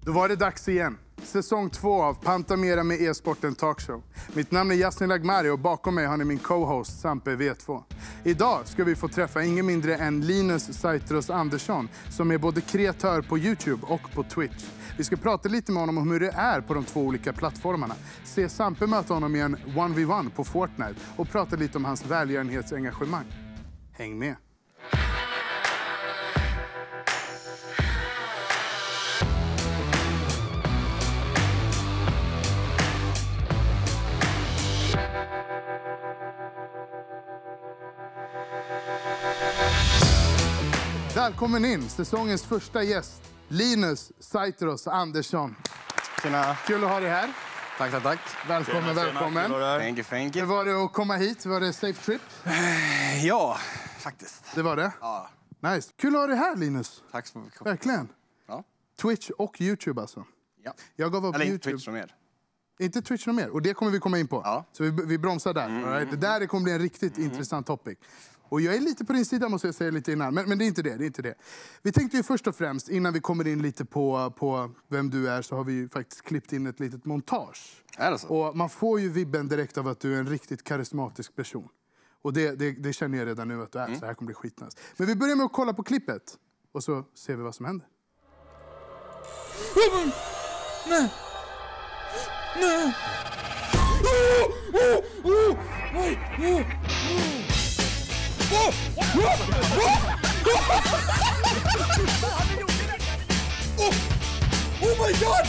Då var det dags igen. Säsong 2 av Pantamera med e-sporten talkshow. Mitt namn är Yasmin Lagmari och bakom mig har ni min co-host Sampe V2. Idag ska vi få träffa ingen mindre än Linus Saitros Andersson som är både kreatör på YouTube och på Twitch. Vi ska prata lite med honom om hur det är på de två olika plattformarna. Se Sampe möta honom i en 1v1 på Fortnite och prata lite om hans välgörenhetsengagemang. Häng med! Välkommen in, säsongens första gäst, Linus Saitros Andersson. Tjena. Kul att ha dig här. Tack. Välkommen, Tjena, välkommen. Thank you. Hur var det att komma hit? Var det safe trip? Ja, faktiskt. Det var det? Ja. Nice. Kul att ha dig här, Linus. Tack så mycket. Verkligen. Ja. Twitch och YouTube alltså. Ja. Jag gav upp Eller inte YouTube. Twitch och mer. Inte Twitch något mer. Och det kommer vi komma in på. Ja. Så vi bromsar där. All right? Det där kommer bli en riktigt intressant topic. Och jag är lite på din sida måste jag säga lite innan. Men det är inte det. Vi tänkte ju först och främst, innan vi kommer in lite på vem du är, så har vi ju faktiskt klippt in ett litet montage. Är det så? Och man får ju vibben direkt av att du är en riktigt karismatisk person. Och det känner jag redan nu att du är. Så det här kommer bli skitnice. Men vi börjar med att kolla på klippet. Och så ser vi vad som händer. Nej! Oh my god!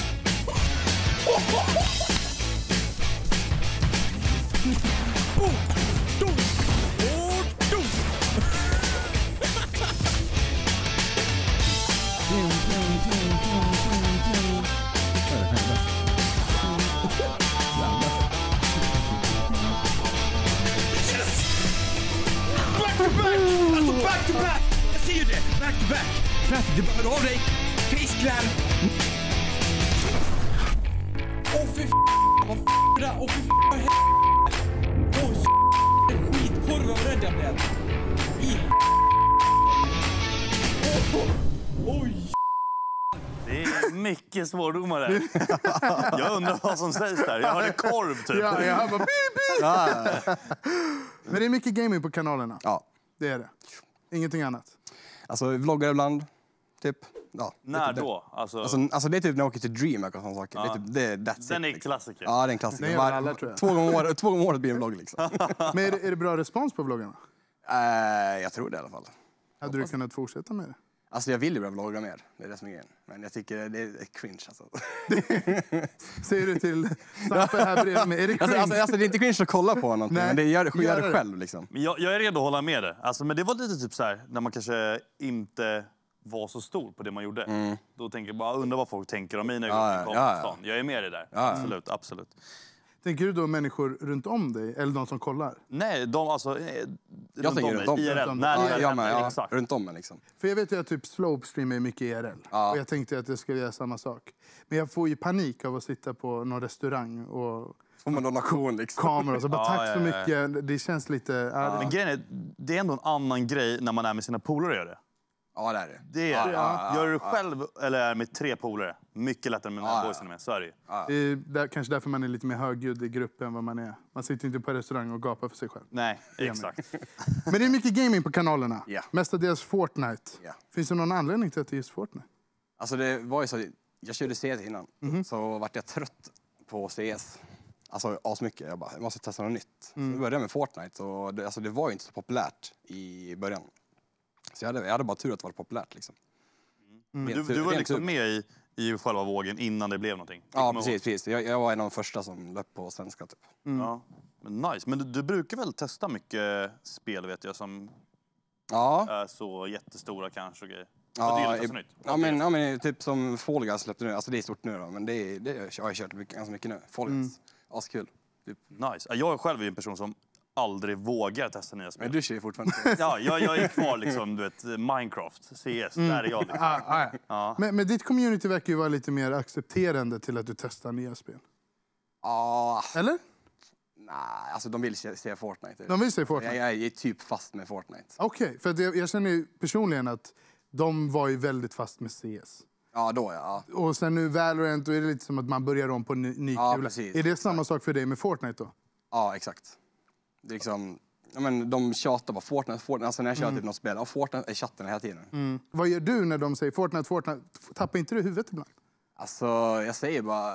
Back to back! Jag ser ju det! Back to back! Knäpp, du bara av dig! Fisklar! Åh fy vad är det? Åh fy vad oj, skitkorv och rädda blev. Oj! Det är mycket svårdomar där. Jag undrar vad som sägs där. Jag hörde korv typ. Ja, jag bara beep. Men det är mycket gaming på kanalerna. Ja. Det är det. Ingenting annat. Alltså, vi vloggar ibland. Typ. Ja, När typ då? Alltså alltså det är typ när jag åker till DreamHack och sådana saker. Ja. Det är typ, that's den är it, liksom. klassiker. Ja, det är en klassiker. Den gör alla, tror jag. Två gånger om året blir en vlogg liksom. Men är det bra respons på vloggarna? Jag tror det i alla fall. Hade du kunnat fortsätta med det? Alltså jag vill ju börja vlogga mer. Det är det som är grejen. Men jag tycker det är cringe alltså. Säger du till Sampe här bredvid mig? Är det cringe? Alltså det är inte cringe att kolla på någonting. Nej, Men det gör gör det det. själv liksom. Men jag är redo att hålla med det. Alltså, men det var lite typ så här när man kanske inte var så stor på det man gjorde. Då tänker jag bara, undrar vad folk tänker om mig när jag kommer till stan. Jag är med i det där. Absolut. Tänker du då människor runt om dig? Eller de som kollar? Nej, de alltså... Jag tänker runt om. IRL. När jag med, exakt. runt om mig liksom. För jag vet ju att typ Slopestream är mycket IRL. Ja. Och jag tänkte att jag skulle göra samma sak. Men jag får ju panik av att sitta på någon restaurang och Får man donation liksom. kameror. Så bara, tack så ja. mycket. Det känns lite... Men grejen är, det är ändå en annan grej när man är med sina polare och gör det. Ja, det är det. Det är Gör du det själv eller är med 3 polare? Mycket lättare med när boysen är med. Så är det ju. Det är kanske därför man är lite mer högljudd i gruppen än vad man är. Man sitter inte på restaurang och gapar för sig själv. Nej, exakt. Men det är mycket gaming på kanalerna. Ja. Mestadels Fortnite. Ja. Finns det någon anledning till att det är just Fortnite? Alltså det var ju så, jag körde CS innan. Så vart jag trött på CS. Alltså asmycket. Jag bara, jag måste testa något nytt. Så började jag med Fortnite och det var ju inte så populärt i början. Så jag hade bara tur att det var populärt liksom. Du var liksom med i själva vågen innan det blev någonting. Ja, precis. Jag var en av de första som löp på svenska typ. Ja, men nice. Men du brukar väl testa mycket spel vet jag som är så jättestora kanske och grejer. Ja, ja, men typ som Fall Guys släppte nu. Alltså det är stort nu då, men det har jag kört ganska mycket nu. Fall Guys. Askul. Typ. Nice. Jag är själv en person som aldrig vågar testa nya spel. Men du kör ju fortfarande. Ja, jag är kvar liksom, du vet, Minecraft, CS, där är jag liksom. Ja. Men ditt community verkar ju vara lite mer accepterande till att du testar nya spel. Ja. Eller? Nej, alltså de vill se Fortnite. De vill se Fortnite? Jag är typ fast med Fortnite. Okej, för att jag känner ju personligen att de var ju väldigt fast med CS. Ja, då ja. Och sen nu Valorant, då är det lite som att man börjar om på ny kula. Precis. Är det samma sak för dig med Fortnite då? Ja, exakt. Det är liksom... Ja, men de tjatar bara Fortnite. Alltså när jag tjatar till något spel, Fortnite är chatten hela tiden. Vad gör du när de säger Fortnite? Tappar inte du huvudet ibland? Alltså, jag säger bara...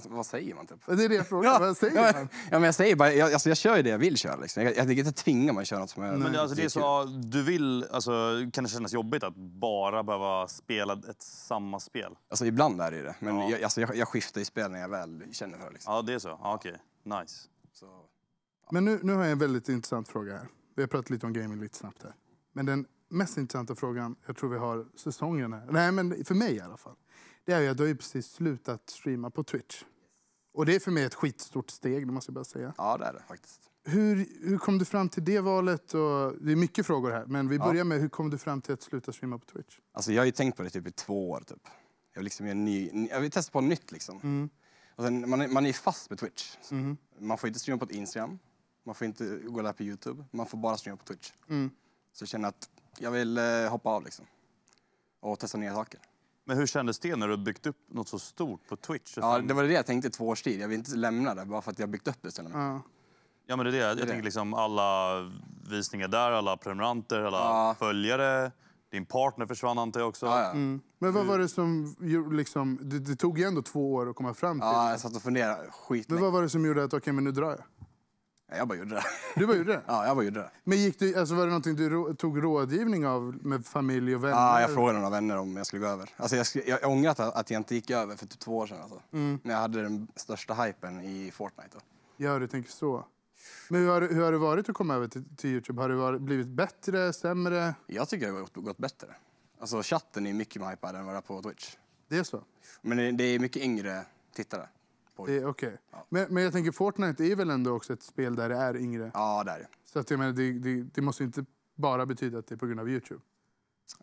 Vad säger man typ? Det är det jag frågar. Vad säger man? Ja, men jag säger bara... Jag kör ju det jag vill köra. Liksom. Jag tänker inte tvinga mig att köra något som jag... Men alltså, det är så, du vill... Alltså, kan det kännas jobbigt att bara behöva spela samma spel? Alltså, ibland är det. Men jag skiftar i spel när jag väl känner för det. Liksom. Ja, det är så. Ja, okej. Nice. Så... Men nu har jag en väldigt intressant fråga här. Vi har pratat lite om gaming lite snabbt här. Men den mest intressanta frågan, jag tror vi har säsongen här. Nej, men för mig i alla fall. Det är ju att du har ju precis slutat streama på Twitch. Och det är för mig ett skitstort steg, det måste jag bara säga. Ja, det är det faktiskt. Hur kom du fram till det valet? Och det är mycket frågor här, men vi börjar med hur kom du fram till att sluta streama på Twitch? Alltså, jag har ju tänkt på det typ i 2 år typ. Jag vill testa på nytt liksom. Och sen, man är fast med Twitch. Man får inte streama på ett Instagram. Man får inte gå där på YouTube. Man får bara streama på Twitch. Så jag känner att jag vill hoppa av liksom. Och testa nya saker. Men hur kändes det när du byggt upp något så stort på Twitch? Ja, det var det jag tänkte i 2 års tid. Jag vill inte lämna det bara för att jag har byggt upp det istället. Ja, men det är det. Jag tänker liksom alla visningar där, alla prenumeranter, alla följare. Din partner försvann antar jag också. Men vad var det som liksom... Det tog ju ändå 2 år att komma fram till. Ja, jag satt och funderade skitlänge. Men vad var det som gjorde att okej, men nu drar jag? Jag bara gjorde det. Du bara gjorde det? Ja, jag bara gjorde det. Men var det någonting du tog rådgivning av med familj och vänner? Ja, jag frågade några vänner om jag skulle gå över. Alltså jag ångrar att jag inte gick över för 2 år sedan. Alltså. När jag hade den största hypen i Fortnite. Då. Ja, du tänker så. Men hur har det varit att komma över till YouTube? Har det blivit bättre, sämre? Jag tycker det har gått bättre. Alltså chatten är mycket mer hypad än vad det är på Twitch. Det är så? Men det är mycket yngre tittare. Okej. Ja. Men jag tänker Fortnite är väl ändå också ett spel där det är yngre? Ja, det är det. Så att jag menar, det måste inte bara betyda att det är på grund av YouTube.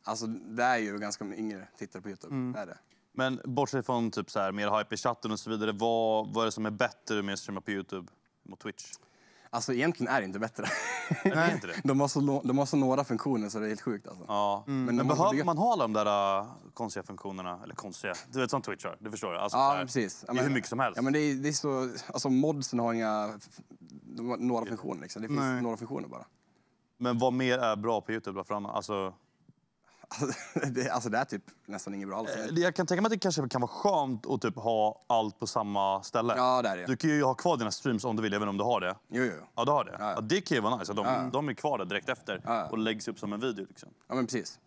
Alltså det är ju ganska yngre tittare på YouTube. Det är det. Men bortsett från typ så här, mer hype i chatten och så vidare, vad är det som är bättre med att streama på YouTube mot Twitch? Alltså egentligen är det inte bättre. Nej, inte det. De har så några funktioner så det är helt sjukt alltså. Ja. Men behöver man ha alla de där konstiga funktionerna? Eller konstiga, du vet som Twitch har, det förstår jag. Alltså, ja, precis. Det är hur mycket som helst. Ja, men det är så, alltså modsen har några funktioner liksom. Det finns några funktioner bara. Men vad mer är bra på YouTube fram? Alltså det är typ nästan inget bra alls. Jag kan tänka mig att det kanske kan vara skönt att typ ha allt på samma ställe. Ja, det är det. Du kan ju ha kvar dina streams om du vill, även om du har det. Jo. Ja, du har det. Ja, det kan ju vara nice. De är kvar där direkt efter och läggs upp som en video. Liksom. Ja, men precis.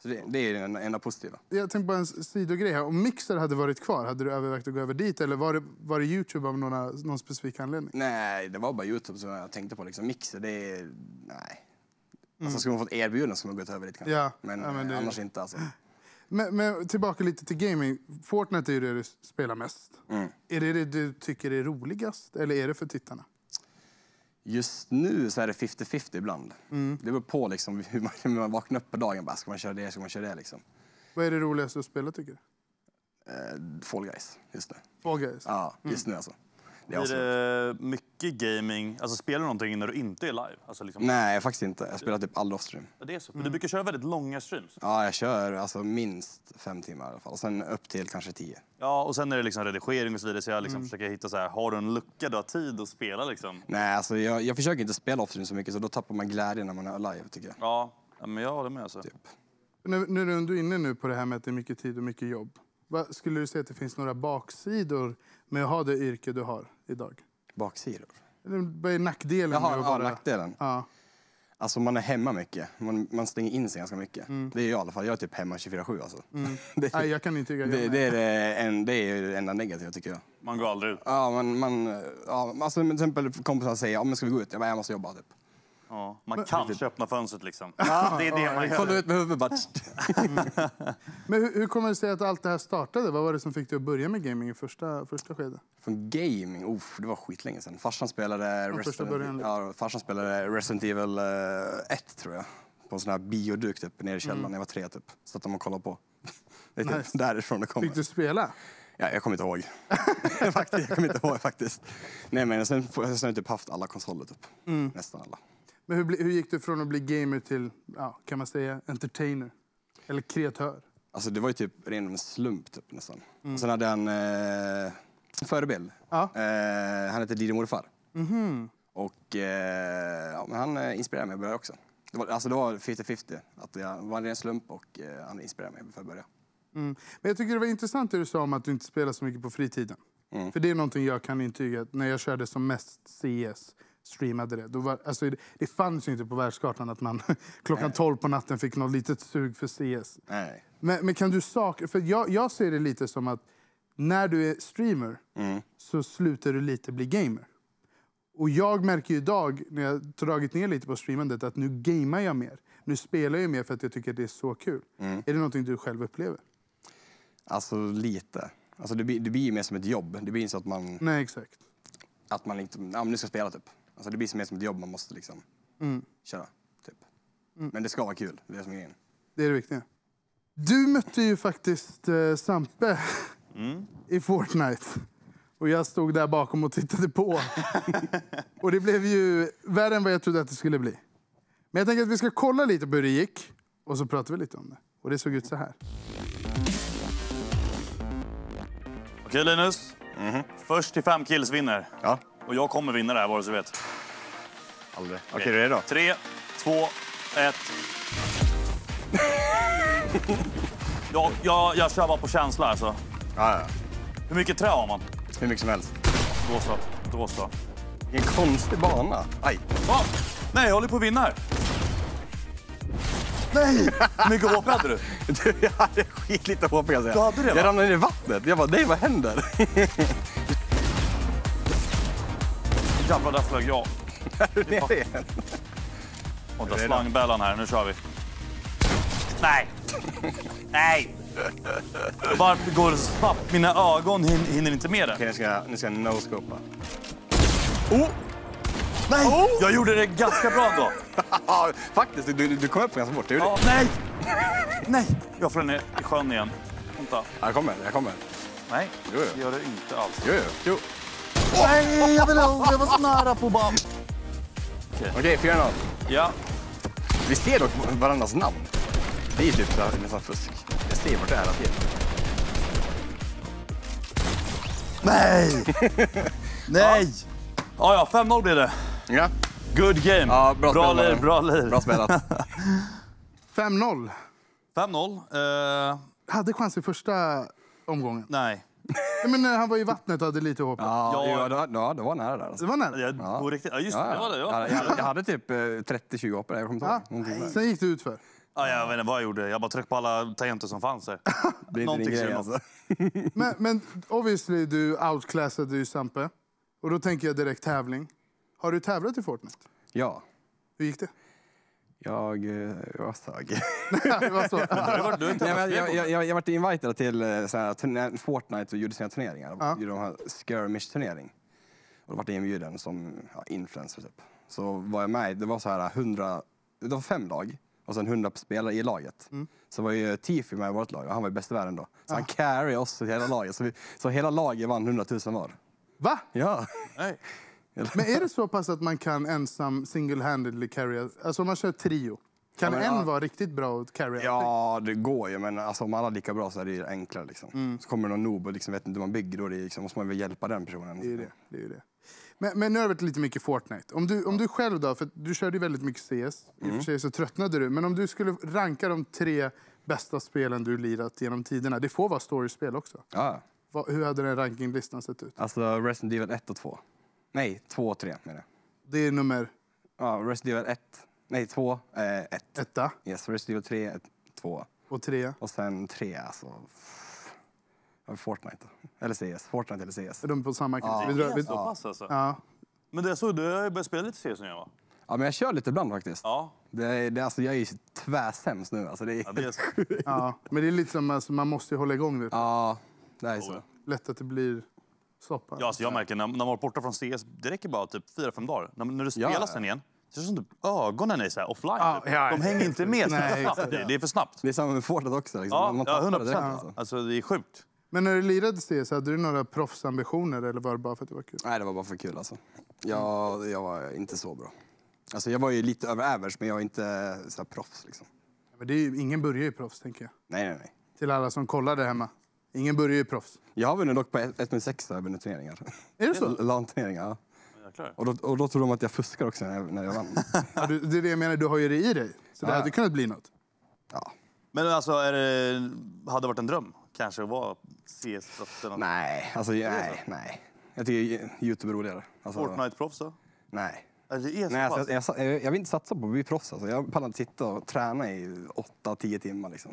Så det är den enda positiva. Jag tänkte på en sidogrej här. Om Mixer hade varit kvar, hade du övervägt att gå över dit? Eller var det YouTube av någon specifik anledning? Nej, det var bara YouTube som jag tänkte på. Liksom. Mixer, det är... Nej. Alltså skulle man fått erbjudande skulle man gått över dit kanske. Ja, men det... annars inte alltså. Men tillbaka lite till gaming. Fortnite är ju det du spelar mest. Är det du tycker är roligast? Eller är det för tittarna? Just nu så är det 50-50 ibland. Det beror på liksom hur man vaknar upp på dagen. Bara, ska man köra det, ska man köra det liksom. Vad är det roligaste att spela tycker du? Fall Guys, just nu. Fall Guys? Ja, just nu alltså. Blir det mycket gaming? Alltså spelar du någonting när du inte är live? Alltså, liksom... Nej, faktiskt inte. Jag spelar typ aldrig off-stream. Det är så? För du brukar köra väldigt långa streams. Ja, jag kör alltså minst 5 timmar i alla fall. Och sen upp till kanske 10. Ja, och sen är det liksom redigering och så vidare. Så jag liksom försöker hitta så här, har du en lucka du har tid att spela liksom? Nej, alltså jag försöker inte spela off-stream så mycket. Så då tappar man glädjen när man är live, tycker jag. Ja, men jag håller med alltså. Typ. När du är inne nu på det här med att det är mycket tid och mycket jobb. Vad skulle du säga att det finns några baksidor med att ha det yrke du har idag? Baksidor? Vad är nackdelen? Jaha, nackdelen? Ja. Alltså man är hemma mycket. Man stänger in sig ganska mycket. Det är jag i alla fall. Jag är typ hemma 24/7 alltså. Nej, jag kan inte tycka det är det enda negativa tycker jag. Man går aldrig ut? Ja, alltså till exempel kompisar säger, men ska vi gå ut? Jag måste jobba typ. Ja, man kanske öppna fönstret liksom. Ja, det är det man gör. Kolla ut med huvudet bara. Men hur kommer det sig att allt det här startade? Vad var det som fick dig att börja med gaming i första skedet? Från gaming? Det var skitlänge sedan. Farsan spelade Resident Evil 1 tror jag. På en sån här bioduk typ nere i källaren när jag var 3 typ. Så att de kollade på. Det är typ därifrån det kommer. Fick du spela? Ja, jag kommer inte ihåg. Jag kommer inte ihåg faktiskt. Nej, men sen har jag typ haft alla konsoler typ. Nästan alla. Men hur gick du från att bli gamer till, kan man säga, entertainer? Eller kreatör? Alltså det var ju typ ren slump typ nästan. Och sen hade jag en förebild. Ja. Han heter Didi Morfar. Och men han inspirerade mig att börja också. Det var 50-50. Att jag var en ren slump och han inspirerade mig för att börja. Men jag tycker det var intressant det du sa om att du inte spelar så mycket på fritiden. För det är någonting jag kan intyga. När jag körde som mest CS, streamade det. Då var, alltså, det fanns ju inte på världskartan att man klockan 12 på natten fick något litet sug för CS. Nej. Men kan du för jag ser det lite som att när du är streamer så slutar du lite bli gamer. Och jag märker ju idag när jag dragit ner lite på streamandet att nu gamer jag mer. Nu spelar jag mer för att jag tycker att det är så kul. Är det någonting du själv upplever? Alltså lite. Alltså det blir ju mer som ett jobb. Det blir inte så att man... Nej, exakt. Att man liksom, men nu ska spela typ. Alltså det blir mer som ett jobb man måste liksom köra typ. Men det ska vara kul, det är det som är grejen. Det är det viktiga. Du mötte ju faktiskt Sampe i Fortnite. Och jag stod där bakom och tittade på. Och det blev ju värre än vad jag trodde att det skulle bli. Men jag tänker att vi ska kolla lite på hur det gick. Och så pratar vi lite om det. Och det såg ut så här. Okej Linus. Först till 5 kills vinner. Ja. Och jag kommer vinna det här, vad du vet. Aldrig. Okej, du är redo? 3, 2, 1. Jag kör bara på känsla alltså. Ja. Hur mycket trä har man? Hur mycket som helst. Då så. Vilken konstig bana. Aj. Nej, jag håller på att vinna här. Nej! Hur mycket HP hade du? Jag hade skitlite HP kan jag säga. Du hade det, va? Jag ramlade ner i vattnet. Jag bara, nej vad händer? Jävlar, där flög jag. Ner igen. Och där slangbällan här, nu kör vi. Nej! Nej! Varför går det så snabbt? Mina ögon hinner inte med det. Okej, nu ska jag no-scopa. Oh! Nej! Jag gjorde det ganska bra då. Faktiskt, du kom upp ganska fort. Ja, nej! Nej! Jag får ner i sjön igen. Vänta. Jag kommer. Nej, Jo. det gör det inte alls. Jo. Nej, jag var så nära på bara. Okej, 4-0. Ja. Vi ser dock varandras namn. Det är typ nästan fusk. Jag ser vart det är hela tiden. Nej! Nej! Ja, 5-0 blir det. Ja. Good game. Ja, bra liv. Bra spelat. 5-0. 5-0. Hade chans i första omgången. Nej. Men när han var i vattnet och hade lite hopp. Ja, det var nära där. Alltså. Det var nära. På riktigt. Ja, just det. Det var det. Ja. Jag hade typ 30-20 hopp där. Jag kommer inte ihåg. Sen gick det ut för. Ja, jag vet inte vad jag gjorde. Jag bara tryckte på alla tangenter som fanns där. Det är inte din grej alltså. Men obviously du outclassade ju Sampe. Och då tänker jag direkt tävling. Har du tävlat i Fortnite? Ja. Hur gick det? Jag var sög. Det var så. Jag varit inviterad till Fortnite och gjorde sina turneringar. Ja. Gjorde de här skirmish-turnering. Och då var jag inbjuden som influencer typ. Så var jag med. Det var så här 100... Det var 5 lag. Och sen 100 spelare i laget. Så var ju Tifi med i vårt lag och han var ju bäst i världen då. Så han carry oss i hela laget. Så hela laget vann 100 000 var. Va? Ja. Nej. Men är det så pass att man kan ensam single-handedly carry? Alltså om man kör trio. Kan en vara riktigt bra att carry? Ja, det går ju. Men alltså, om alla är lika bra så är det enklare. Liksom. Så kommer någon noob och liksom vet inte hur man bygger. Då liksom, måste man väl hjälpa den personen. Det är ju det. Men nu har det varit lite mycket Fortnite. Om du själv då, för du körde ju väldigt mycket CS. I och för sig så tröttnade du. Men om du skulle ranka de 3 bästa spelen du lirat genom tiderna. Det får vara storyspel också. Ja. Hur hade den rankinglistan sett ut? Alltså Resident Evil 1 och 2. Nej, 2 och 3 menar jag. Det är nummer... Ja, Resident Evil 1. Nej, 2. 1. Etta. Yes, Resident Evil 3, 2. Och 3. Och sen 3, alltså... Fortnite. Eller CS. Fortnite eller CS. Är de på samma kant? Ja, det är så pass alltså. Ja. Men det är så, du har börjat spela lite CS nu, va? Ja, men jag kör lite ibland faktiskt. Ja. Alltså, jag är ju tvärsämst nu. Alltså, det är... Ja, det är så. Ja, men det är lite som alltså, man måste ju hålla igång det. Ja, det är så. Lätt att det blir soppa. Ja, alltså jag märker när man var borta från CS, det räcker bara typ 4-5 dagar. När du spelar sen igen, så är det som typ ögonen är så här offline. Typ. De hänger inte med så snabbt. Det är för snabbt. Det är samma med Fortnite också. Liksom. Ja, man 100%. Direkt, alltså det är sjukt. Men när du lirade CS, hade du några proffsambitioner eller var det bara för att det var kul? Nej, det var bara för kul alltså. Jag var inte så bra. Alltså jag var ju lite över average, men jag var inte så här proffs liksom. Men det är ju, ingen börjar ju proffs, tänker jag. Nej. Till alla som kollar där hemma. Ingen börjar ju proffs. Jag har vunnit dock på 1,6 har jag vunnit turneringar. Är det så? LAN-turneringar, ja. Och då tror de att jag fuskar också när jag vann. Ja, det är det jag menar, du har ju det i dig. Så det hade kunnat bli något. Ja. Men alltså, hade det varit en dröm kanske att vara CS-proffs? Nej, alltså nej. Jag tycker YouTube är roligare. Alltså, Fortnite-proffs då? Nej. Nej, alltså, jag vill inte satsa på att bli proffs. Alltså. Jag pallar inte sitta och träna i 8-10 timmar. Liksom.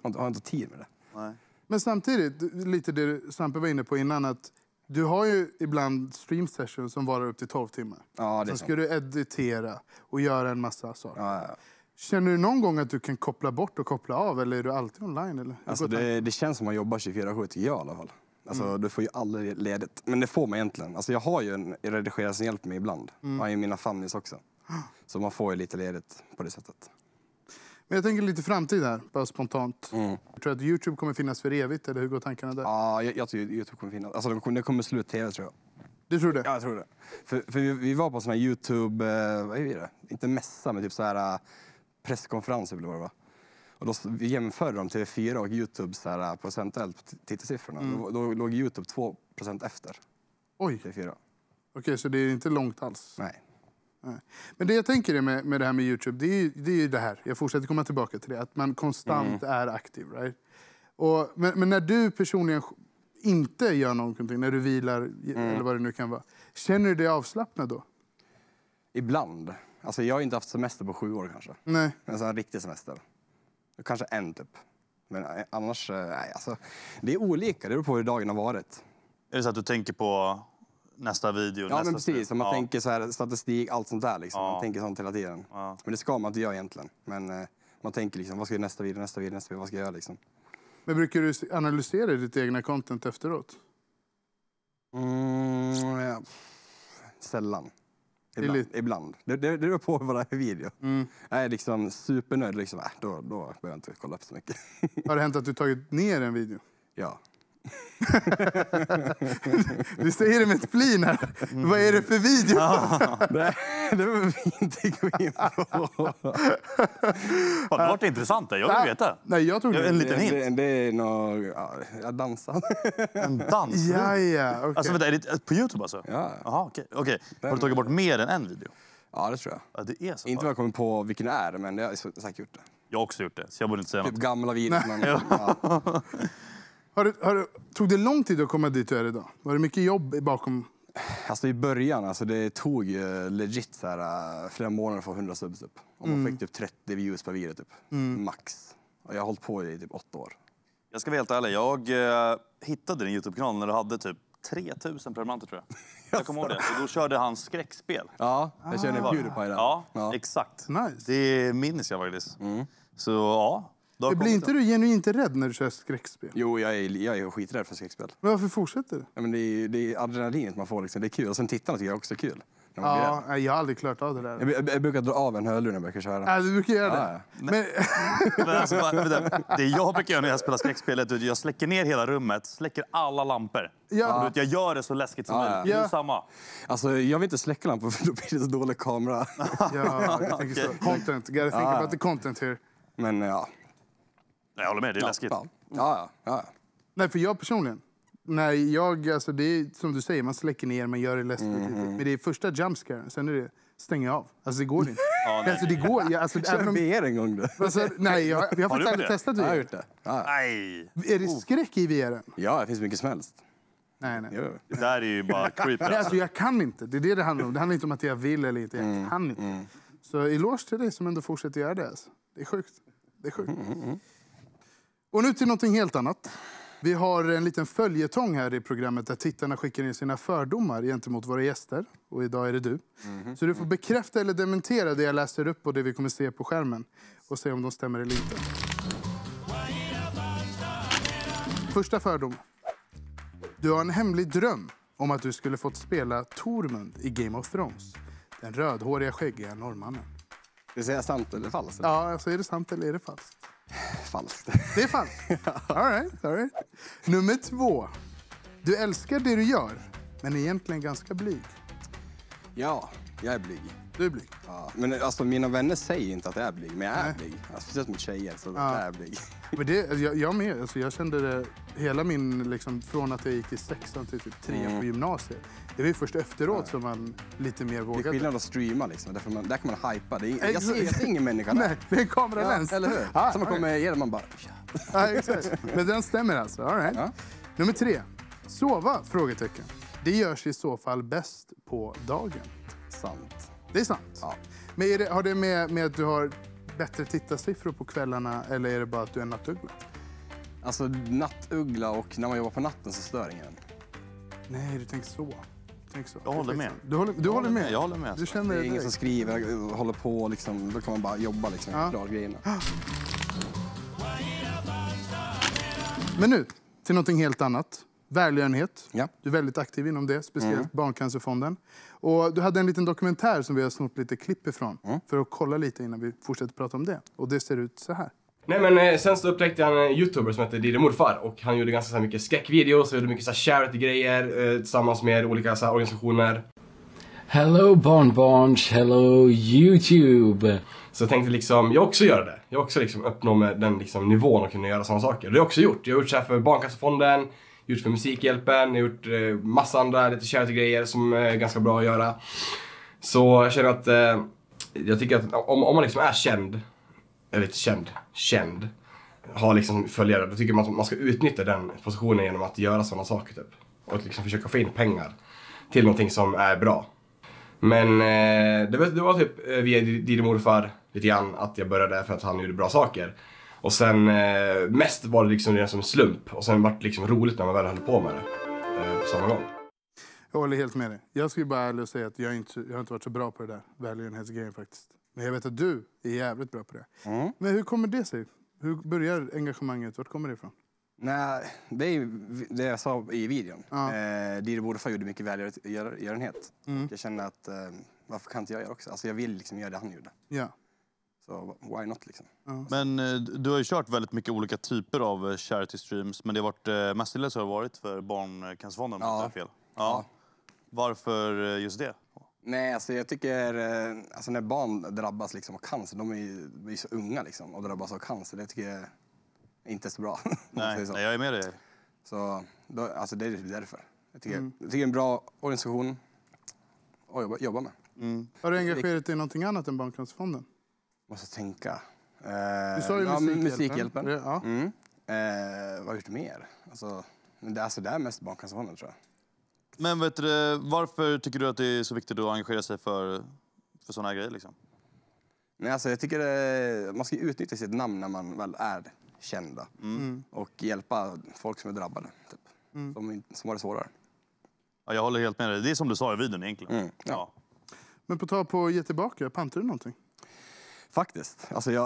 Jag har inte tid med det. Nej. Men samtidigt, lite det Sampe var inne på innan, att du har ju ibland stream sessions som varar upp till 12 timmar. Ja, Sen ska du editera och göra en massa saker. Ja. Känner du någon gång att du kan koppla bort och koppla av, eller är du alltid online? Eller? Alltså, det känns som man jobbar 24/7 tycker jag i alla fall. Alltså, du får ju aldrig ledigt. Men det får man egentligen. Alltså, jag har ju en redigerare som hjälper mig ibland. Jag har ju mina familjer också. Så man får ju lite ledigt på det sättet. Men jag tänker lite framtid här, bara spontant. Jag tror att YouTube kommer finnas för evigt, eller hur går tankarna där? Ja, jag tror YouTube kommer finnas. Alltså, det kommer slut tv, tror jag. Du tror det? Ja, jag tror det. För vi var på såna här YouTube, vad är det? Inte mässa, men typ så här presskonferenser eller vad det var. Och då vi jämförde de TV4 och YouTube så här procentuellt på tittarsiffrorna. Då låg YouTube 2% efter. Oj. TV4. Okej, så det är inte långt alls? Nej. Men det jag tänker är med det här med YouTube, det är ju det här. Jag fortsätter komma tillbaka till det. Att man konstant är aktiv, right? Men när du personligen inte gör någonting, när du vilar eller vad det nu kan vara. Känner du dig avslappnad då? Ibland. Alltså jag har inte haft semester på 7 år kanske. Nej. Alltså en riktig semester. Kanske en typ. Men annars, nej alltså. Det är olika, det beror på hur dagen har varit. Är det så att du tänker på nästa video? Ja, men precis. Man tänker så här, statistik, allt sånt där liksom. Ja. Man tänker sånt hela tiden. Ja. Men det ska man inte göra egentligen. Men man tänker liksom, vad ska jag nästa video, vad ska jag göra liksom. Men brukar du analysera ditt egna content efteråt? Ja. Sällan. Ibland. Det beror på vad det är för video. Jag är liksom supernöjd. Liksom, då behöver jag inte kolla upp så mycket. Har det hänt att du tagit ner en video? Ja. Du säger det med ett flin här. Vad är det för video? Det behöver vi inte gå in på. Det har varit intressant. Jag vill veta. Nej, jag tog en liten hint. Det är nog... Ja, jag dansar. En dans? Ja, okay. Alltså, vänta, är det på YouTube alltså? Ja. Jaha, okej. Har du tagit bort mer än en video? Ja, det tror jag. Ja, det är så. Inte vad jag kommer på vilken det är, men det har jag säkert gjort det. Jag har också gjort det, så jag borde inte säga typ något. Gamla videos. Tog det lång tid att komma dit du är idag? Var det mycket jobb bakom? Alltså i början, alltså det tog legit så här, flera månader för 100 subs upp. Och man fick typ 30 views per video typ. Max. Och jag har hållit på i typ 8 år. Jag ska vara helt ärlig, jag hittade din YouTube-kanal när du hade typ 3000 prenumeranter tror jag. Jag kommer ihåg det. Så då körde han skräckspel. Ja, jag körde PewDiePie där. Ja, exakt. Nice. Det minns jag faktiskt. Så ja. Blir inte du genuint rädd när du kör skräckspel? Jo, jag är skiträdd för skräckspel. Men varför fortsätter du? Ja, men det är adrenalinet man får liksom. Det är kul. Och sen tittarna tycker jag också är kul. Ja, jag har aldrig klarat av det där. Jag brukar dra av en hörlur när jag brukar köra. Ja, du brukar göra det. Ja. Men alltså, det jag brukar göra när jag spelar skräckspelet, jag släcker ner hela rummet, släcker alla lampor. Ja. Jag gör det så läskigt som möjligt. Det är samma. Alltså, jag vill inte släcka lampor för då blir det så dålig kamera. Ja, jag tänker så. Content. Gotta think about the content here. Men ja. Jag håller med, det är läskigt. Ja. Nej, för jag personligen. Alltså det är som du säger, man släcker ner, man gör det läskigt. Men det är första jumpscaren, sen är det stänga av. Alltså det går inte. Alltså det går. Kör VR en gång då. Alltså, nej, jag har faktiskt aldrig testat VR. Jag har gjort det. Ja. Nej. Är det skräck i VR? Ja, det finns mycket som helst. Nej. Jo. Det där är ju bara creepy. Nej, alltså jag kan inte. Det är det handlar om. Det handlar inte om att jag vill eller inte. Jag kan inte. Så eloge till dig som ändå fortsätter göra det. Alltså. Det är sjukt. Och nu till någonting helt annat. Vi har en liten följetong här i programmet där tittarna skickar in sina fördomar gentemot våra gäster. Och idag är det du. Så du får bekräfta eller dementera det jag läser upp och det vi kommer se på skärmen. Och se om de stämmer eller inte. Första fördom. Du har en hemlig dröm om att du skulle fått spela Tormund i Game of Thrones. Den rödhåriga skäggiga norrmannen. Det säger sant eller falskt? Ja, alltså är det sant eller är det falskt? Falskt. Det är falskt. All right. Nummer 2. Du älskar det du gör, men är egentligen ganska blyg. Ja, jag är blyg. Du är blyg. Ja, men alltså mina vänner säger inte att jag är blyg, men jag är blyg. Alltså, speciellt mot tjejer, så jag är blyg. Men det, jag med. Alltså, jag kände det hela min, liksom, från att jag gick i 6:an till typ 3 på gymnasiet. Det var ju först efteråt som man lite mer vågade. Det är skillnad att streama liksom. Där kan man hypa. Jag ser ingen människa där. Nej, det är en kameraläns. Eller hur? Ah, som man kommer igenom man bara... Ja, exakt. Men den stämmer alltså. All right. Ja. Nummer 3. Sova? Frågetecken. Det görs i så fall bäst på dagen. Sant. Det är sant. Ja. Men har det med att du har bättre tittarsiffror på kvällarna eller är det bara att du är en nattuggla? Alltså nattuggla och när man jobbar på natten så stör ingen. Nej, du tänker så. Jag håller med. Du håller med? Jag håller med. Du känner det är ingen som skriver och håller på liksom. Då kan man bara jobba liksom. Klara grejerna. Men nu till någonting helt annat. Välgörenhet. Ja. Du är väldigt aktiv inom det, speciellt Barncancerfonden. Och du hade en liten dokumentär som vi har snott lite klipp ifrån för att kolla lite innan vi fortsätter prata om det. Och det ser ut så här. Nej men sen så upptäckte jag en YouTuber som heter Didi Morfar och han gjorde ganska så mycket skräckvideos och gjorde mycket så charity-grejer tillsammans med olika så organisationer. Hello barnbarns, hello YouTube! Så jag tänkte liksom, jag också göra det. Jag också liksom uppnå med den liksom nivån och kunna göra sådana saker. Det har jag också gjort. Jag har gjort så här för Barncancerfonden, gjort för Musikhjälpen, jag har gjort massa andra lite charity-grejer som är ganska bra att göra. Så jag känner att jag tycker att om man liksom är känd, eller lite känd, har liksom följare, då tycker man att man ska utnyttja den positionen genom att göra sådana saker typ. Och liksom försöka få in pengar till någonting som är bra. Men det var typ via Didi Morfar lite grann att jag började för att han gjorde bra saker. Och sen mest var det liksom som en slump. Och sen var det liksom roligt när man väl höll på med det på samma gång. Jag håller helt med dig. Jag skulle bara ärligt säga att jag har inte varit så bra på det där välgörenhetsgrejen faktiskt. Men jag vet att du är jävligt bra på det. Men hur kommer det sig? Hur börjar engagemanget? Vart kommer det ifrån? Nej, det är ju det jag sa i videon. Didi Morfar gjorde mycket välgörenhet. Jag känner att varför kan inte jag göra också? Alltså jag vill liksom göra det han gjorde. Ja. Så why not liksom. Men du har ju kört väldigt mycket olika typer av charity streams. Men det har varit mestadels har det varit för Barncancerfonden om jag inte har fel. Ja. Varför just det? Nej, alltså jag tycker alltså när barn drabbas liksom av cancer, de är ju så unga liksom och drabbas av cancer, det tycker jag inte är så bra. Nej, jag är med dig. Så då, alltså det är därför. Jag tycker det är en bra organisation att jobba med. Har du engagerat dig i någonting annat än Barncancerfonden? Måste tänka. Du sa ju Musikhjälpen. Ja. Vad har jag gjort mer? Alltså, det är mest Barncancerfonden tror jag. Men vet du, varför tycker du att det är så viktigt att engagera sig för såna här grejer liksom? Nej, alltså jag tycker man ska utnyttja sitt namn när man väl är kända. Och hjälpa folk som är drabbade. Typ. Som har det svårare. Ja, jag håller helt med dig. Det är som du sa i videon egentligen. Ja. Men på tal på att ge tillbaka, pantar du någonting? Faktiskt. Alltså jag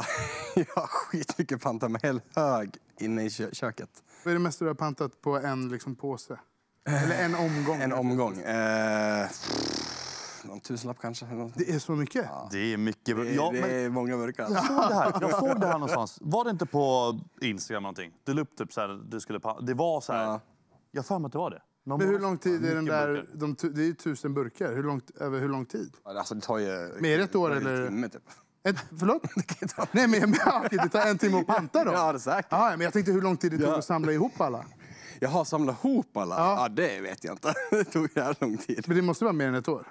har skitmycket pantar med hel hög inne i köket. Vad är det mesta du har pantat på en liksom påse? Eller en omgång? En omgång. Någon tusenlapp kanske. Det är så mycket? Ja. Det är mycket. Det är många burkar. Jag såg det här någonstans. Var det inte på Instagram någonting? Du la upp typ så här, du skulle det var så här. Ja. Jag fan att det var det. Men hur lång tid är den där? Det är ju 1000 burkar. Över hur lång tid? Alltså det tar ju... Mer ett år eller? En timme typ. Förlåt? Nej, men det tar en timme att panta då? Ja, det är säkert. Men jag tänkte hur lång tid det tog att samla ihop alla. Jag har samlat ihop alla? Ja, det vet jag inte. Det tog jävligt lång tid. Men det måste vara mer än ett år?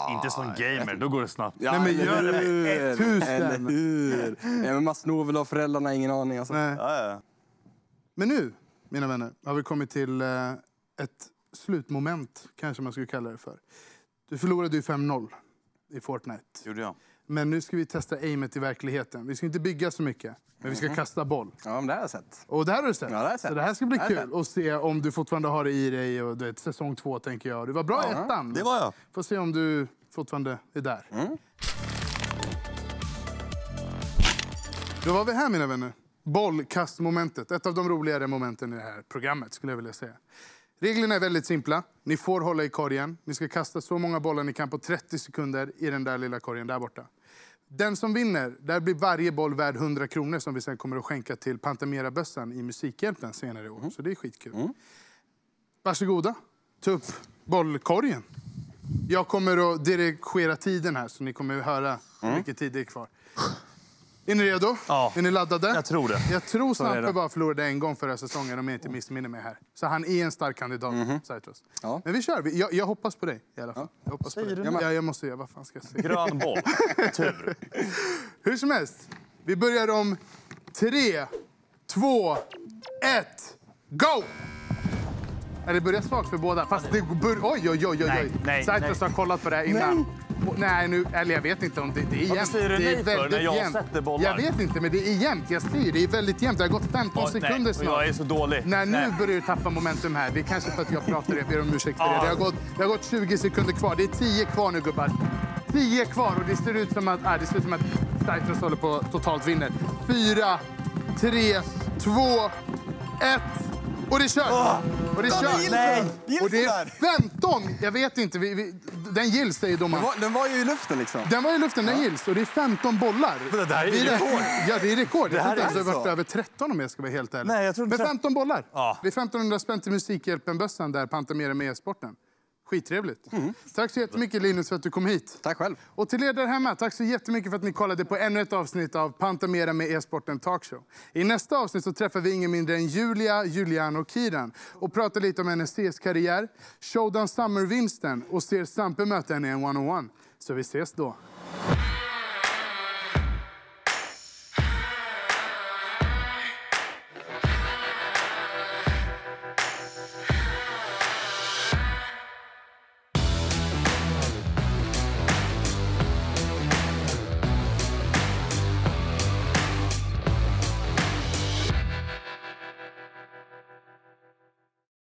Inte som gamer, då går det snabbt. Ja, nej, men gör det med 1000! Eller hur? Nej, men man snor väl av föräldrarna, ingen aning. Alltså. Nej. Ja. Men nu, mina vänner, har vi kommit till ett slutmoment, kanske man skulle kalla det för. Du förlorade ju 5-0 i Fortnite. Gjorde jag. Men nu ska vi testa aimet i verkligheten. Vi ska inte bygga så mycket, men vi ska kasta boll. Ja, men det har jag sett. Och det här har du sett. Ja, det har jag sett. Så det här ska bli kul att se om du fortfarande har det i dig. Och det är säsong 2, tänker jag. Du var bra i ettan. Det var jag. Får se om du fortfarande är där. Då var vi här, mina vänner. Bollkastmomentet. Ett av de roligare momenten i det här programmet, skulle jag vilja säga. Reglerna är väldigt simpla. Ni får hålla i korgen. Ni ska kasta så många bollar ni kan på 30 sekunder i den där lilla korgen där borta. Den som vinner, där blir varje boll värd 100 kronor som vi sen kommer att skänka till Pantamera-bössan i Musikhjälpen senare i år. Så det är skitkul. Varsågoda, ta upp bollkorgen. Jag kommer att dirigera tiden här så ni kommer att höra hur mycket tid det är kvar. Är ni redo? Ja. Är ni laddade? Jag tror det. Jag tror Sampe bara förlorade en gång förra säsongen om jag inte missminner mig här. Så han är en stark kandidat, Citrus. Ja. Men vi kör. Jag hoppas på dig i alla fall. Jag hoppas på dig. Jag måste göra. Vad fan ska jag säga? Grön boll. Tur. Hur som helst. Vi börjar om 3, 2, 1, go! Det börjar svagt för båda. Fast det oj. Citrus har kollat på det här innan. Nej, nu, eller jag vet inte om det är jämnt. Varför säger du nej för när jag sätter bollar? Jag vet inte, men det är jämnt. Jag styr. Det är väldigt jämnt. Det har gått 15 sekunder snart. Jag är så dålig. Nu börjar du tappa momentum här. Det är kanske för att jag pratar. Jag ber om ursäkt för det. Det har gått 20 sekunder kvar. Det är 10 kvar nu, gubbar. 10 kvar och det ser ut som att Citrus håller på att totalt vinner. 4, 3, 2, 1... Och det kör! Och det kör! Nej! Och det är 15! Jag vet inte. Den gills, säger domaren. Den var ju i luften liksom. Den var i luften, den gills. Och det är 15 bollar. Det här är rekord. Ja, det är rekord. Det här har varit över 13 om jag ska vara helt ärlig. Nej, jag tror inte. Men 15 bollar. Ja. Det är 1500 spänn till Musikhjälpen-bössan där Pantamera med e-sporten. Skittrevligt. Tack så jättemycket, Linus, för att du kom hit. Tack själv. Och till er där hemma, tack så jättemycket för att ni kollade på ännu ett avsnitt av Pantamera med e-sporten talkshow. I nästa avsnitt så träffar vi ingen mindre än Julian och Kiran och pratar lite om hennes karriär, Showdown Summer-vinsten och ser Sampe möta henne i en 101. Så vi ses då.